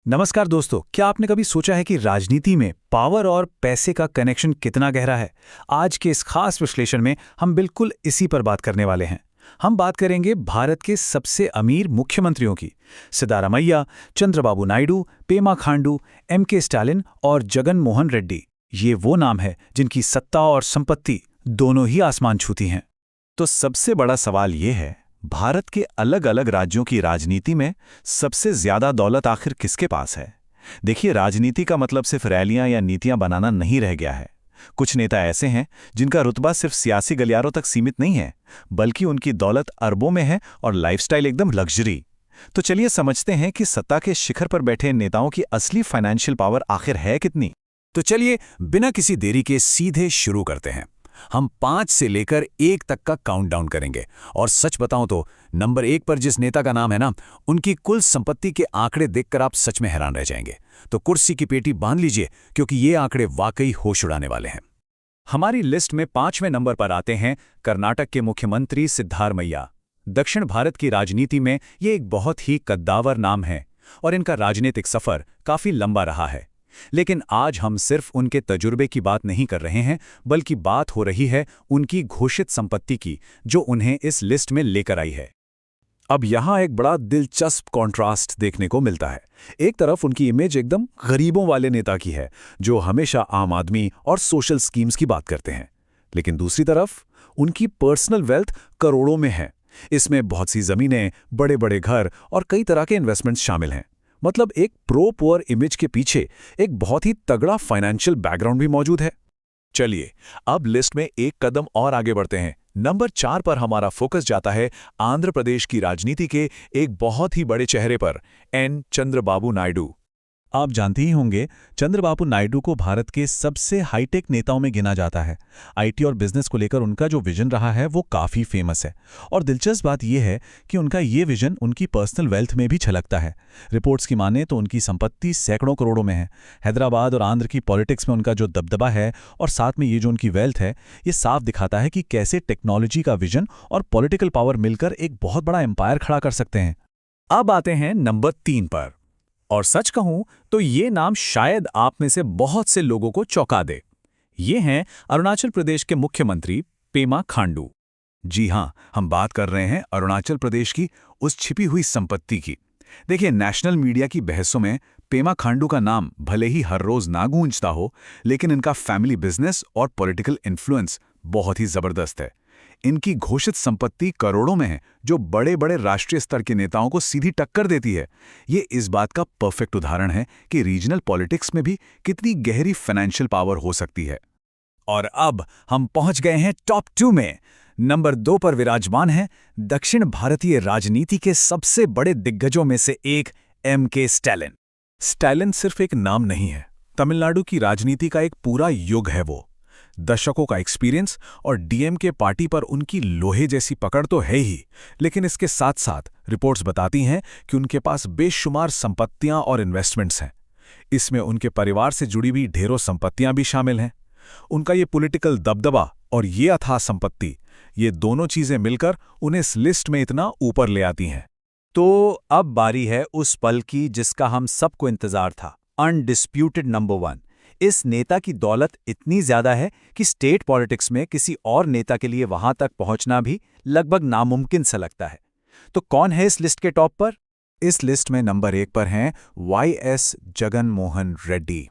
नमस्कार दोस्तों, क्या आपने कभी सोचा है कि राजनीति में पावर और पैसे का कनेक्शन कितना गहरा है? आज के इस खास विश्लेषण में हम बिल्कुल इसी पर बात करने वाले हैं। हम बात करेंगे भारत के सबसे अमीर मुख्यमंत्रियों की। सिद्धारमैया, चंद्रबाबू नायडू, पेमा खांडू, एम.के. स्टालिन और जगन मोहन रेड्डी। ये वो नाम है जिनकी सत्ता और संपत्ति दोनों ही आसमान छूती हैं। तो सबसे बड़ा सवाल ये है, भारत के अलग अलग राज्यों की राजनीति में सबसे ज्यादा दौलत आखिर किसके पास है? देखिए, राजनीति का मतलब सिर्फ रैलियां या नीतियां बनाना नहीं रह गया है। कुछ नेता ऐसे हैं जिनका रुतबा सिर्फ सियासी गलियारों तक सीमित नहीं है, बल्कि उनकी दौलत अरबों में है और लाइफस्टाइल एकदम लग्जरी। तो चलिए समझते हैं कि सत्ता के शिखर पर बैठे इन नेताओं की असली फाइनेंशियल पावर आखिर है कितनी। तो चलिए बिना किसी देरी के सीधे शुरू करते हैं। हम 5 से लेकर 1 तक का काउंटडाउन करेंगे और सच बताऊं तो नंबर 1 पर जिस नेता का नाम है ना, उनकी कुल संपत्ति के आंकड़े देखकर आप सच में हैरान रह जाएंगे। तो कुर्सी की पेटी बांध लीजिए, क्योंकि ये आंकड़े वाकई होश उड़ाने वाले हैं। हमारी लिस्ट में 5वें नंबर पर आते हैं कर्नाटक के मुख्यमंत्री सिद्धारमैया। दक्षिण भारत की राजनीति में ये एक बहुत ही कद्दावर नाम है और इनका राजनीतिक सफर काफी लंबा रहा है। लेकिन आज हम सिर्फ उनके तजुर्बे की बात नहीं कर रहे हैं, बल्कि बात हो रही है उनकी घोषित संपत्ति की, जो उन्हें इस लिस्ट में लेकर आई है। अब यहाँ एक बड़ा दिलचस्प कॉन्ट्रास्ट देखने को मिलता है। एक तरफ उनकी इमेज एकदम गरीबों वाले नेता की है, जो हमेशा आम आदमी और सोशल स्कीम्स की बात करते हैं। लेकिन दूसरी तरफ उनकी पर्सनल वेल्थ करोड़ों में है। इसमें बहुत सी जमीनें, बड़े बड़े घर और कई तरह के इन्वेस्टमेंट्स शामिल हैं। मतलब एक प्रो पुअर इमेज के पीछे एक बहुत ही तगड़ा फाइनेंशियल बैकग्राउंड भी मौजूद है। चलिए अब लिस्ट में एक कदम और आगे बढ़ते हैं। नंबर 4 पर हमारा फोकस जाता है आंध्र प्रदेश की राजनीति के एक बहुत ही बड़े चेहरे पर, एन चंद्रबाबू नायडू। आप जानते ही होंगे, चंद्रबाबू नायडू को भारत के सबसे हाईटेक नेताओं में गिना जाता है। आईटी और बिजनेस को लेकर उनका जो विजन रहा है वो काफ़ी फेमस है। और दिलचस्प बात यह है कि उनका ये विजन उनकी पर्सनल वेल्थ में भी झलकता है। रिपोर्ट्स की माने तो उनकी संपत्ति सैकड़ों करोड़ों में है। हैदराबाद और आंध्र की पॉलिटिक्स में उनका जो दबदबा है और साथ में ये जो उनकी वेल्थ है, ये साफ दिखाता है कि कैसे टेक्नोलॉजी का विजन और पॉलिटिकल पावर मिलकर एक बहुत बड़ा एम्पायर खड़ा कर सकते हैं। अब आते हैं नंबर 3 पर। और सच कहूं तो ये नाम शायद आप में से बहुत से लोगों को चौंका दे। ये हैं अरुणाचल प्रदेश के मुख्यमंत्री पेमा खांडू। जी हां, हम बात कर रहे हैं अरुणाचल प्रदेश की उस छिपी हुई संपत्ति की। देखिए, नेशनल मीडिया की बहसों में पेमा खांडू का नाम भले ही हर रोज ना गूंजता हो, लेकिन इनका फैमिली बिजनेस और पॉलिटिकल इन्फ्लुएंस बहुत ही जबरदस्त है। इनकी घोषित संपत्ति करोड़ों में है, जो बड़े बड़े राष्ट्रीय स्तर के नेताओं को सीधी टक्कर देती है। ये इस बात का परफेक्ट उदाहरण है कि रीजनल पॉलिटिक्स में भी कितनी गहरी फाइनेंशियल पावर हो सकती है। और अब हम पहुंच गए हैं टॉप 2 में। नंबर 2 पर विराजमान है दक्षिण भारतीय राजनीति के सबसे बड़े दिग्गजों में से एक, एम.के. स्टालिन। स्टालिन सिर्फ एक नाम नहीं है, तमिलनाडु की राजनीति का एक पूरा युग है वो। दशकों का एक्सपीरियंस और डीएमके पार्टी पर उनकी लोहे जैसी पकड़ तो है ही, लेकिन इसके साथ साथ रिपोर्ट्स बताती हैं कि उनके पास बेशुमार संपत्तियां और इन्वेस्टमेंट्स हैं। इसमें उनके परिवार से जुड़ी भी ढेरों संपत्तियां भी शामिल हैं। उनका ये पॉलिटिकल दबदबा और ये अथाह संपत्ति, ये दोनों चीजें मिलकर उन्हें इस लिस्ट में इतना ऊपर ले आती हैं। तो अब बारी है उस पल की जिसका हम सबको इंतजार था, अनडिस्प्यूटेड नंबर 1। इस नेता की दौलत इतनी ज्यादा है कि स्टेट पॉलिटिक्स में किसी और नेता के लिए वहां तक पहुंचना भी लगभग नामुमकिन सा लगता है। तो कौन है इस लिस्ट के टॉप पर? इस लिस्ट में नंबर 1 पर हैं वाई.एस. जगन मोहन रेड्डी।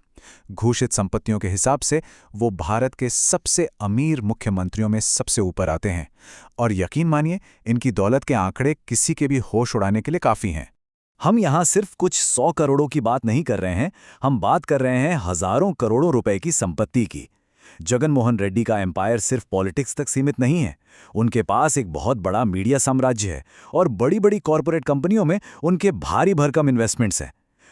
घोषित संपत्तियों के हिसाब से वो भारत के सबसे अमीर मुख्यमंत्रियों में सबसे ऊपर आते हैं। और यकीन मानिए, इनकी दौलत के आंकड़े किसी के भी होश उड़ाने के लिए काफी हैं। हम यहाँ सिर्फ कुछ 100 करोड़ों की बात नहीं कर रहे हैं, हम बात कर रहे हैं हजारों करोड़ों रुपए की संपत्ति की। जगन मोहन रेड्डी का एम्पायर सिर्फ पॉलिटिक्स तक सीमित नहीं है। उनके पास एक बहुत बड़ा मीडिया साम्राज्य है और बड़ी बड़ी कॉरपोरेट कंपनियों में उनके भारी भरकम इन्वेस्टमेंट्स हैं।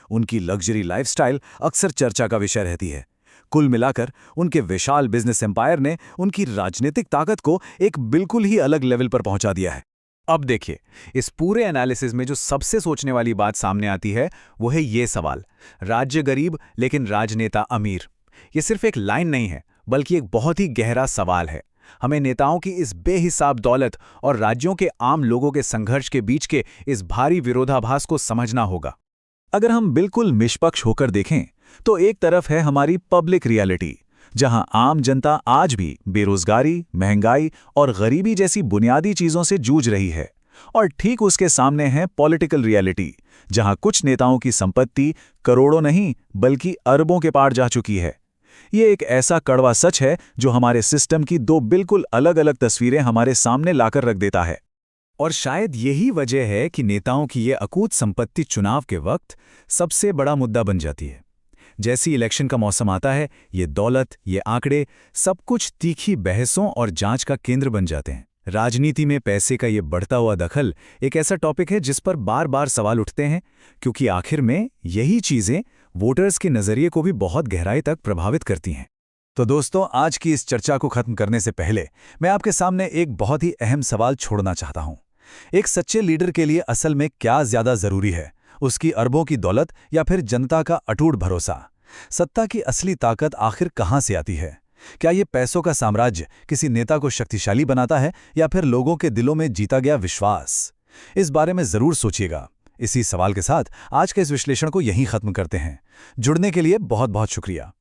उनकी लग्जरी लाइफस्टाइल अक्सर चर्चा का विषय रहती है। कुल मिलाकर उनके विशाल बिजनेस एम्पायर ने उनकी राजनीतिक ताकत को एक बिल्कुल ही अलग लेवल पर पहुंचा दिया है। अब देखिए, इस पूरे एनालिसिस में जो सबसे सोचने वाली बात सामने आती है वो है ये सवाल, राज्य गरीब लेकिन राजनेता अमीर। ये सिर्फ एक लाइन नहीं है, बल्कि एक बहुत ही गहरा सवाल है। हमें नेताओं की इस बेहिसाब दौलत और राज्यों के आम लोगों के संघर्ष के बीच के इस भारी विरोधाभास को समझना होगा। अगर हम बिल्कुल निष्पक्ष होकर देखें तो एक तरफ है हमारी पब्लिक रियलिटी, जहां आम जनता आज भी बेरोजगारी, महंगाई और गरीबी जैसी बुनियादी चीजों से जूझ रही है, और ठीक उसके सामने है पॉलिटिकल रियलिटी, जहां कुछ नेताओं की संपत्ति करोड़ों नहीं बल्कि अरबों के पार जा चुकी है। ये एक ऐसा कड़वा सच है जो हमारे सिस्टम की दो बिल्कुल अलग-अलग तस्वीरें हमारे सामने लाकर रख देता है। और शायद यही वजह है कि नेताओं की ये अकूत संपत्ति चुनाव के वक्त सबसे बड़ा मुद्दा बन जाती है। जैसी इलेक्शन का मौसम आता है, ये दौलत, ये आंकड़े, सब कुछ तीखी बहसों और जांच का केंद्र बन जाते हैं। राजनीति में पैसे का ये बढ़ता हुआ दखल एक ऐसा टॉपिक है जिस पर बार बार सवाल उठते हैं, क्योंकि आखिर में यही चीजें वोटर्स के नजरिए को भी बहुत गहराई तक प्रभावित करती हैं। तो दोस्तों, आज की इस चर्चा को खत्म करने से पहले मैं आपके सामने एक बहुत ही अहम सवाल छोड़ना चाहता हूं। एक सच्चे लीडर के लिए असल में क्या ज्यादा जरूरी है, उसकी अरबों की दौलत या फिर जनता का अटूट भरोसा? सत्ता की असली ताकत आखिर कहां से आती है? क्या ये पैसों का साम्राज्य किसी नेता को शक्तिशाली बनाता है या फिर लोगों के दिलों में जीता गया विश्वास? इस बारे में जरूर सोचिएगा। इसी सवाल के साथ आज के इस विश्लेषण को यहीं खत्म करते हैं। जुड़ने के लिए बहुत बहुत शुक्रिया।